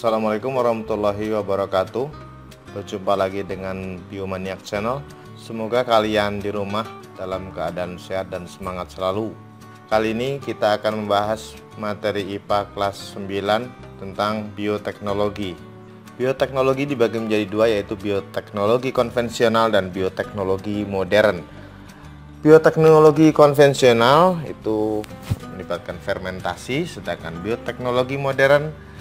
Assalamualaikum warahmatullahi wabarakatuh. Berjumpa lagi dengan Biomaniac Channel. Semoga kalian di rumah dalam keadaan sehat dan semangat selalu. Kali ini kita akan membahas materi IPA kelas 9 tentang bioteknologi. Bioteknologi dibagi menjadi dua, yaitu bioteknologi konvensional dan bioteknologi modern. Bioteknologi konvensional itu melibatkan fermentasi, sedangkan bioteknologi modern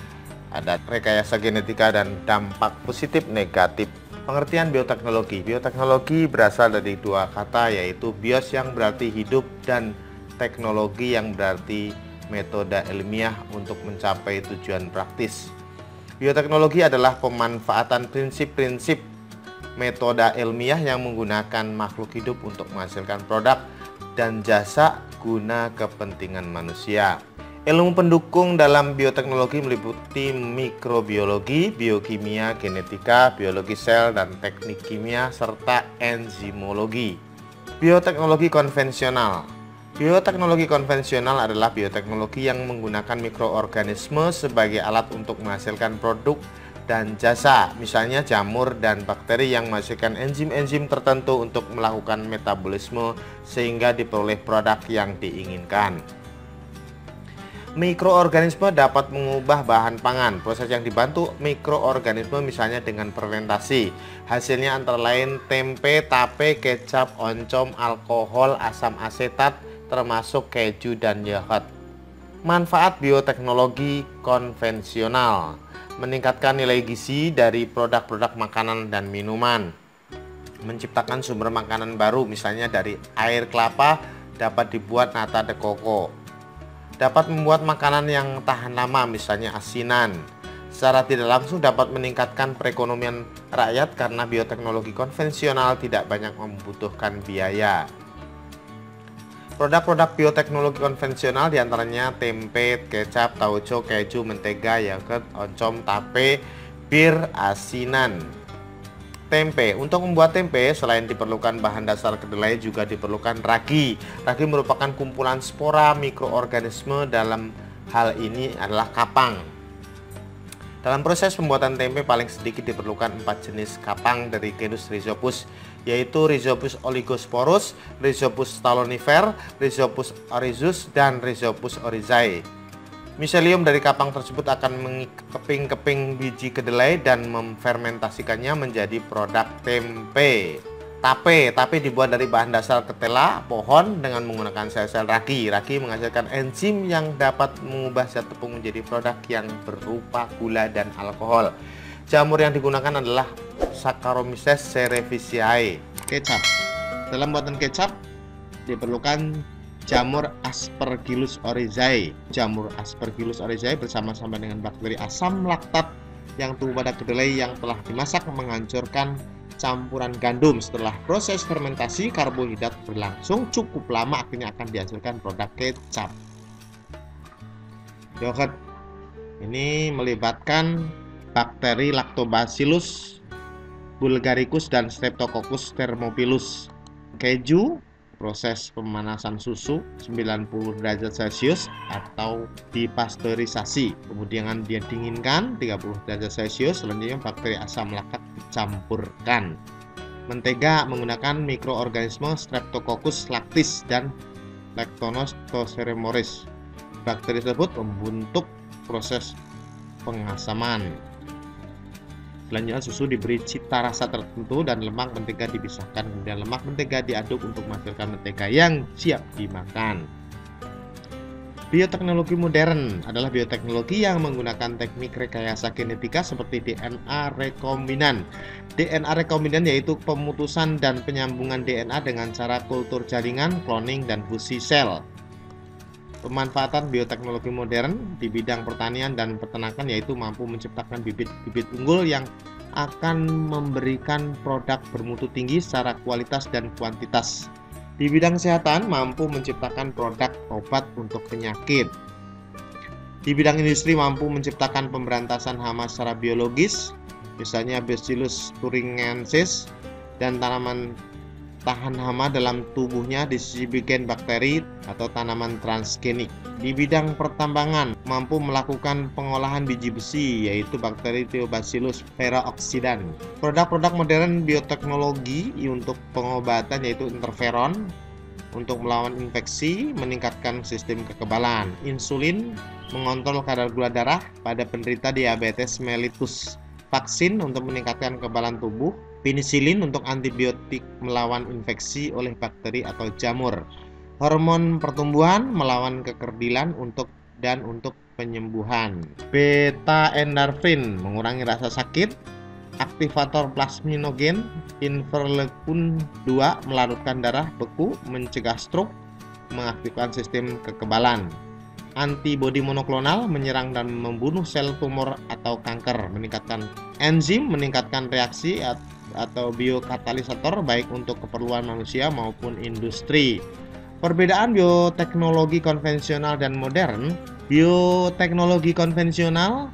ada rekayasa genetika dan dampak positif negatif. Pengertian bioteknologi. Bioteknologi berasal dari dua kata, yaitu bios yang berarti hidup dan teknologi yang berarti metode ilmiah untuk mencapai tujuan praktis. Bioteknologi adalah pemanfaatan prinsip-prinsip metode ilmiah yang menggunakan makhluk hidup untuk menghasilkan produk dan jasa guna kepentingan manusia. Ilmu pendukung dalam bioteknologi meliputi mikrobiologi, biokimia, genetika, biologi sel, dan teknik kimia, serta enzimologi. Bioteknologi konvensional. Bioteknologi konvensional adalah bioteknologi yang menggunakan mikroorganisme sebagai alat untuk menghasilkan produk dan jasa, misalnya jamur dan bakteri yang menghasilkan enzim-enzim tertentu untuk melakukan metabolisme sehingga diperoleh produk yang diinginkan. Mikroorganisme dapat mengubah bahan pangan. Proses yang dibantu mikroorganisme misalnya dengan fermentasi. Hasilnya antara lain tempe, tape, kecap, oncom, alkohol, asam asetat, termasuk keju dan yogurt. Manfaat bioteknologi konvensional: meningkatkan nilai gizi dari produk-produk makanan dan minuman, menciptakan sumber makanan baru, misalnya dari air kelapa dapat dibuat nata de coco, dapat membuat makanan yang tahan lama, misalnya asinan. Secara tidak langsung dapat meningkatkan perekonomian rakyat karena bioteknologi konvensional tidak banyak membutuhkan biaya. Produk-produk bioteknologi konvensional diantaranya tempe, kecap, tauco, keju, mentega, yogurt, oncom, tape, bir, asinan. Tempe. Untuk membuat tempe, selain diperlukan bahan dasar kedelai, juga diperlukan ragi. Ragi merupakan kumpulan spora mikroorganisme, dalam hal ini adalah kapang. Dalam proses pembuatan tempe paling sedikit diperlukan 4 jenis kapang dari genus Rhizopus, yaitu Rhizopus oligosporus, Rhizopus stolonifer, Rhizopus oryzus, dan Rhizopus oryzae. Miselium dari kapang tersebut akan mengkeping-keping biji kedelai dan memfermentasikannya menjadi produk tempe. Tape dibuat dari bahan dasar ketela pohon dengan menggunakan sel-sel ragi. Ragi menghasilkan enzim yang dapat mengubah zat tepung menjadi produk yang berupa gula dan alkohol. Jamur yang digunakan adalah Saccharomyces cerevisiae. Kecap. Dalam buatan kecap diperlukan jamur Aspergillus oryzae. Jamur Aspergillus oryzae bersama-sama dengan bakteri asam laktat yang tumbuh pada kedelai yang telah dimasak menghancurkan campuran gandum. Setelah proses fermentasi, karbohidrat berlangsung cukup lama, akhirnya akan dihasilkan produk kecap. Yogurt ini melibatkan bakteri Lactobacillus bulgaricus dan Streptococcus thermophilus. Keju, proses pemanasan susu 90 derajat Celcius atau dipasteurisasi, kemudian dia dinginkan 30 derajat Celcius, selanjutnya bakteri asam laktat dicampurkan. Mentega menggunakan mikroorganisme Streptococcus lactis dan Lactanus toserimoris. Bakteri tersebut membentuk proses pengasaman. Selanjutnya susu diberi cita rasa tertentu dan lemak mentega dipisahkan. Kemudian lemak mentega diaduk untuk menghasilkan mentega yang siap dimakan. Bioteknologi modern adalah bioteknologi yang menggunakan teknik rekayasa genetika seperti DNA rekombinan. DNA rekombinan yaitu pemutusan dan penyambungan DNA dengan cara kultur jaringan, cloning, dan fusi sel. Pemanfaatan bioteknologi modern di bidang pertanian dan peternakan yaitu mampu menciptakan bibit-bibit unggul yang akan memberikan produk bermutu tinggi secara kualitas dan kuantitas. Di bidang kesehatan mampu menciptakan produk obat untuk penyakit. Di bidang industri mampu menciptakan pemberantasan hama secara biologis, misalnya Bacillus thuringiensis, dan tanaman tahan hama dalam tubuhnya di sisi gen bakteri atau tanaman transgenik. Di bidang pertambangan mampu melakukan pengolahan biji besi, yaitu bakteri Thiobacillus peroxidans. Produk-produk modern bioteknologi untuk pengobatan yaitu interferon untuk melawan infeksi, meningkatkan sistem kekebalan. Insulin mengontrol kadar gula darah pada penderita diabetes mellitus. Vaksin untuk meningkatkan kekebalan tubuh. Penisilin untuk antibiotik melawan infeksi oleh bakteri atau jamur. Hormon pertumbuhan melawan kekerdilan untuk penyembuhan. Beta endorfin mengurangi rasa sakit. Aktivator plasminogen. Interleukin 2 melarutkan darah beku, mencegah stroke, mengaktifkan sistem kekebalan. Antibodi monoklonal menyerang dan membunuh sel tumor atau kanker, meningkatkan enzim, meningkatkan reaksi atau biokatalisator baik untuk keperluan manusia maupun industri. Perbedaan bioteknologi konvensional dan modern. Bioteknologi konvensional,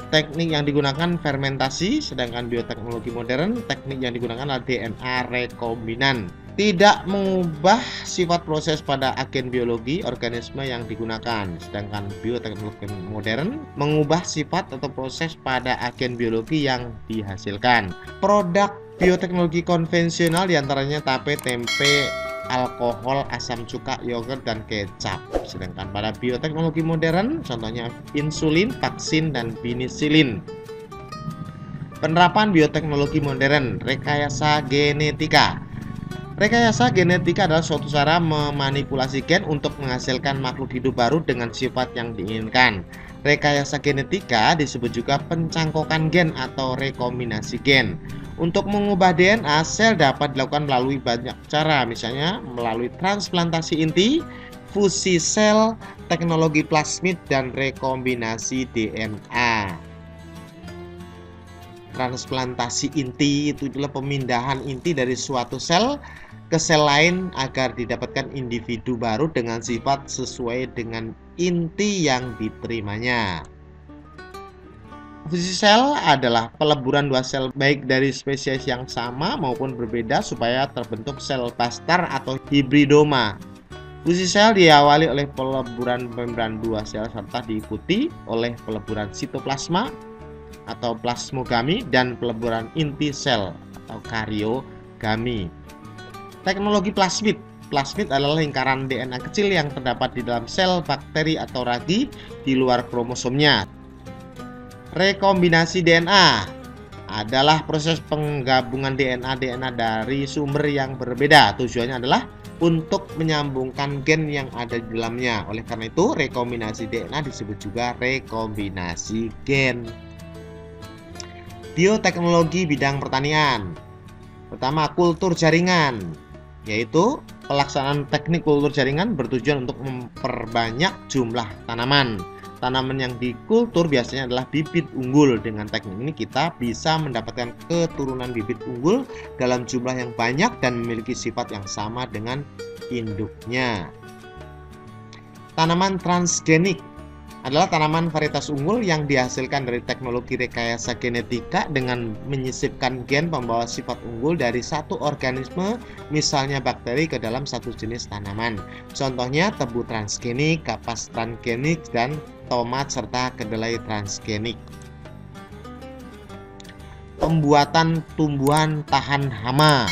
teknik yang digunakan fermentasi, sedangkan bioteknologi modern, teknik yang digunakan adalah DNA rekombinan. Tidak mengubah sifat proses pada agen biologi organisme yang digunakan, sedangkan bioteknologi modern mengubah sifat atau proses pada agen biologi yang dihasilkan. Produk bioteknologi konvensional diantaranya tape, tempe, alkohol, asam cuka, yogurt, dan kecap. Sedangkan pada bioteknologi modern contohnya insulin, vaksin, dan penisilin. Penerapan bioteknologi modern, rekayasa genetika. Rekayasa genetika adalah suatu cara memanipulasi gen untuk menghasilkan makhluk hidup baru dengan sifat yang diinginkan. Rekayasa genetika disebut juga pencangkokan gen atau rekombinasi gen. Untuk mengubah DNA, sel dapat dilakukan melalui banyak cara, misalnya melalui transplantasi inti, fusi sel, teknologi plasmid, dan rekombinasi DNA. Transplantasi inti itu adalah pemindahan inti dari suatu sel ke sel lain agar didapatkan individu baru dengan sifat sesuai dengan inti yang diterimanya. Fusi sel adalah peleburan dua sel baik dari spesies yang sama maupun berbeda supaya terbentuk sel bastar atau hibridoma. Fusi sel diawali oleh peleburan membran dua sel serta diikuti oleh peleburan sitoplasma atau plasmogami dan peleburan inti sel atau karyogami. Teknologi plasmid. Plasmid adalah lingkaran DNA kecil yang terdapat di dalam sel bakteri atau ragi di luar kromosomnya. Rekombinasi DNA adalah proses penggabungan DNA dari sumber yang berbeda. Tujuannya adalah untuk menyambungkan gen yang ada di dalamnya. Oleh karena itu, rekombinasi DNA disebut juga rekombinasi gen. Bioteknologi bidang pertanian. Pertama, kultur jaringan, yaitu pelaksanaan teknik kultur jaringan bertujuan untuk memperbanyak jumlah tanaman. Tanaman yang dikultur biasanya adalah bibit unggul. Dengan teknik ini kita bisa mendapatkan keturunan bibit unggul dalam jumlah yang banyak dan memiliki sifat yang sama dengan induknya. Tanaman transgenik adalah tanaman varietas unggul yang dihasilkan dari teknologi rekayasa genetika dengan menyisipkan gen pembawa sifat unggul dari satu organisme, misalnya bakteri, ke dalam satu jenis tanaman. Contohnya tebu transgenik, kapas transgenik, dan tomat serta kedelai transgenik. Pembuatan tumbuhan tahan hama.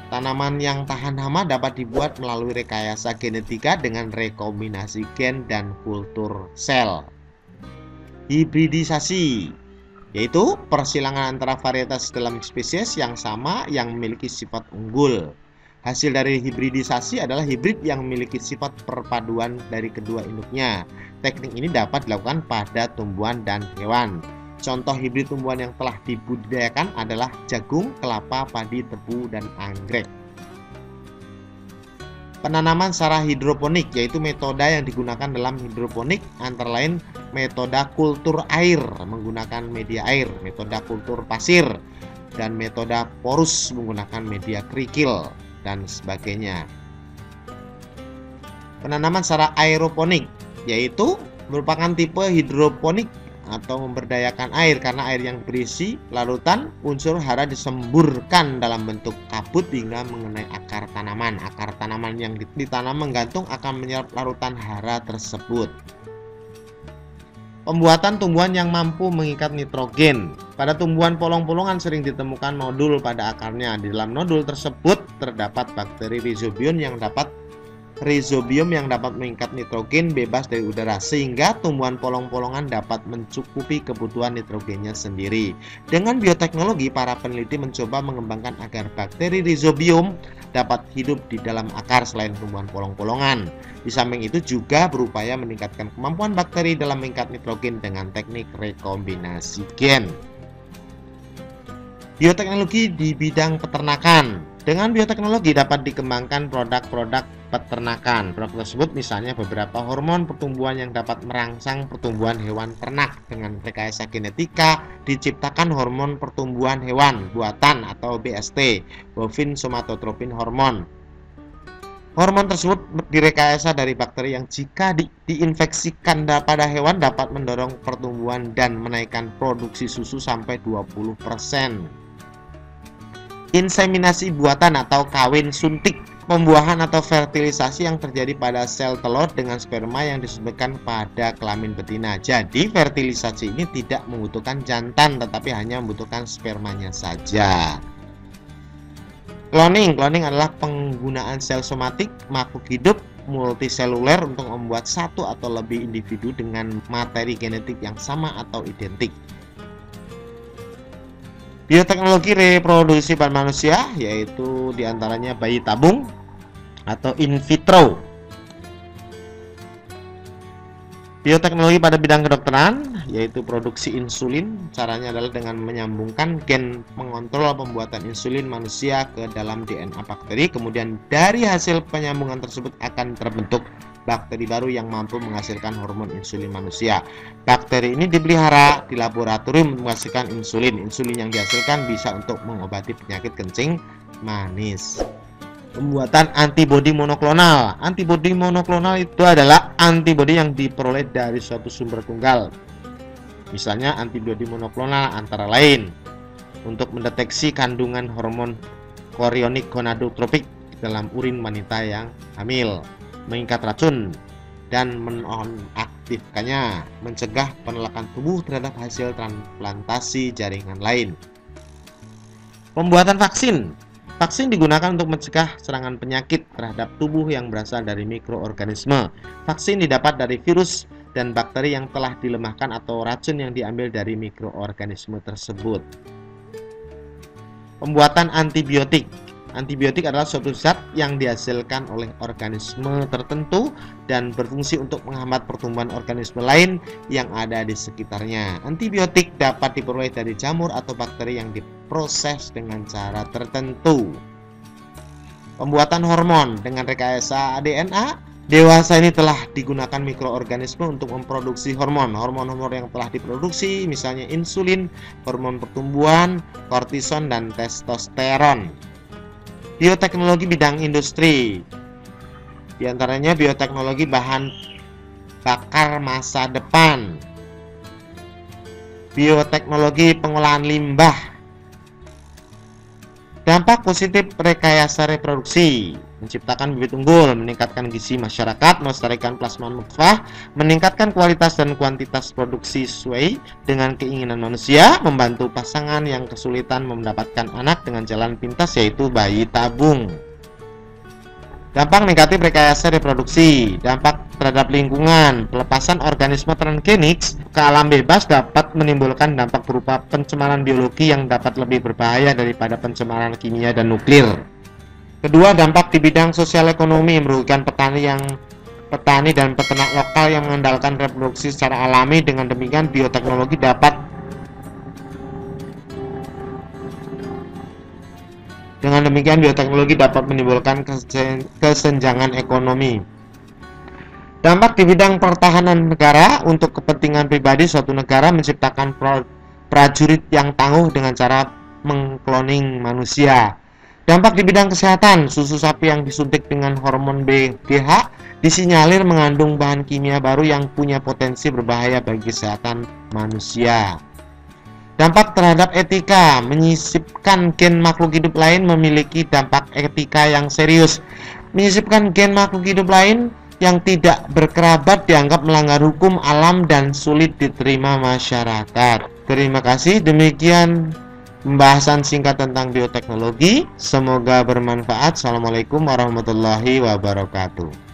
Tanaman yang tahan hama dapat dibuat melalui rekayasa genetika dengan rekombinasi gen dan kultur sel. Hibridisasi, yaitu persilangan antara varietas dalam spesies yang sama yang memiliki sifat unggul. Hasil dari hibridisasi adalah hibrid yang memiliki sifat perpaduan dari kedua induknya. Teknik ini dapat dilakukan pada tumbuhan dan hewan. Contoh hibrid tumbuhan yang telah dibudidayakan adalah jagung, kelapa, padi, tebu, dan anggrek. Penanaman secara hidroponik, yaitu metode yang digunakan dalam hidroponik antara lain metode kultur air menggunakan media air, metode kultur pasir, dan metode porus menggunakan media kerikil, dan sebagainya. Penanaman secara aeroponik, yaitu merupakan tipe hidroponik atau memberdayakan air karena air yang berisi larutan unsur hara disemburkan dalam bentuk kabut hingga mengenai akar tanaman. Akar tanaman yang ditanam menggantung akan menyerap larutan hara tersebut. Pembuatan tumbuhan yang mampu mengikat nitrogen. Pada tumbuhan polong-polongan sering ditemukan nodul pada akarnya. Di dalam nodul tersebut terdapat bakteri rhizobium yang dapat mengikat nitrogen bebas dari udara, sehingga tumbuhan polong-polongan dapat mencukupi kebutuhan nitrogennya sendiri. Dengan bioteknologi, para peneliti mencoba mengembangkan agar bakteri rhizobium dapat hidup di dalam akar selain tumbuhan polong-polongan. Di samping itu juga berupaya meningkatkan kemampuan bakteri dalam mengikat nitrogen dengan teknik rekombinasi gen. Bioteknologi di bidang peternakan. Dengan bioteknologi dapat dikembangkan produk-produk peternakan. Produk tersebut misalnya beberapa hormon pertumbuhan yang dapat merangsang pertumbuhan hewan ternak. Dengan rekayasa genetika diciptakan hormon pertumbuhan hewan buatan atau BST, bovine somatotropin hormone. Hormon tersebut direkayasa dari bakteri yang jika diinfeksikan pada hewan dapat mendorong pertumbuhan dan menaikkan produksi susu sampai 20%. Inseminasi buatan atau kawin suntik, pembuahan atau fertilisasi yang terjadi pada sel telur dengan sperma yang disuntikkan pada kelamin betina. Jadi fertilisasi ini tidak membutuhkan jantan tetapi hanya membutuhkan spermanya saja. Cloning adalah penggunaan sel somatik makhluk hidup multiseluler untuk membuat satu atau lebih individu dengan materi genetik yang sama atau identik. Bioteknologi reproduksi pada manusia yaitu diantaranya bayi tabung atau in vitro. Bioteknologi pada bidang kedokteran yaitu produksi insulin. Caranya adalah dengan menyambungkan gen mengontrol pembuatan insulin manusia ke dalam DNA bakteri. Kemudian dari hasil penyambungan tersebut akan terbentuk bakteri baru yang mampu menghasilkan hormon insulin manusia. Bakteri ini dipelihara di laboratorium menghasilkan insulin. Insulin yang dihasilkan bisa untuk mengobati penyakit kencing manis. Pembuatan antibodi monoklonal. Antibodi monoklonal itu adalah antibodi yang diperoleh dari suatu sumber tunggal. Misalnya antibodi monoklonal antara lain untuk mendeteksi kandungan hormon chorionic gonadotropik dalam urin wanita yang hamil, mengikat racun dan menonaktifkannya, mencegah penolakan tubuh terhadap hasil transplantasi jaringan lain. Pembuatan vaksin. Vaksin digunakan untuk mencegah serangan penyakit terhadap tubuh yang berasal dari mikroorganisme. Vaksin didapat dari virus dan bakteri yang telah dilemahkan atau racun yang diambil dari mikroorganisme tersebut. Pembuatan antibiotik. Antibiotik adalah suatu zat yang dihasilkan oleh organisme tertentu dan berfungsi untuk menghambat pertumbuhan organisme lain yang ada di sekitarnya. Antibiotik dapat diperoleh dari jamur atau bakteri yang diproses dengan cara tertentu. Pembuatan hormon dengan rekayasa DNA. Dewasa ini telah digunakan mikroorganisme untuk memproduksi hormon. Hormon-hormon yang telah diproduksi misalnya insulin, hormon pertumbuhan, kortison, dan testosteron. Bioteknologi bidang industri. Di antaranya bioteknologi bahan bakar masa depan. Bioteknologi pengolahan limbah. Dampak positif rekayasa reproduksi. Menciptakan bibit unggul, meningkatkan gizi masyarakat, melestarikan plasma nutfah, meningkatkan kualitas dan kuantitas produksi sesuai dengan keinginan manusia, membantu pasangan yang kesulitan mendapatkan anak dengan jalan pintas yaitu bayi tabung. Dampak negatif rekayasa reproduksi. Dampak terhadap lingkungan. Pelepasan organisme transgenik ke alam bebas dapat menimbulkan dampak berupa pencemaran biologi yang dapat lebih berbahaya daripada pencemaran kimia dan nuklir. Kedua, dampak di bidang sosial ekonomi merugikan petani dan peternak lokal yang mengandalkan reproduksi secara alami. Dengan demikian bioteknologi dapat menimbulkan kesenjangan ekonomi. Dampak di bidang pertahanan negara. Untuk kepentingan pribadi, suatu negara menciptakan prajurit yang tangguh dengan cara mengkloning manusia. Dampak di bidang kesehatan. Susu sapi yang disuntik dengan hormon BGH disinyalir mengandung bahan kimia baru yang punya potensi berbahaya bagi kesehatan manusia. Dampak terhadap etika. Menyisipkan gen makhluk hidup lain memiliki dampak etika yang serius. Menyisipkan gen makhluk hidup lain yang tidak berkerabat dianggap melanggar hukum alam dan sulit diterima masyarakat. Terima kasih, demikian pembahasan singkat tentang bioteknologi. Semoga bermanfaat. Assalamualaikum warahmatullahi wabarakatuh.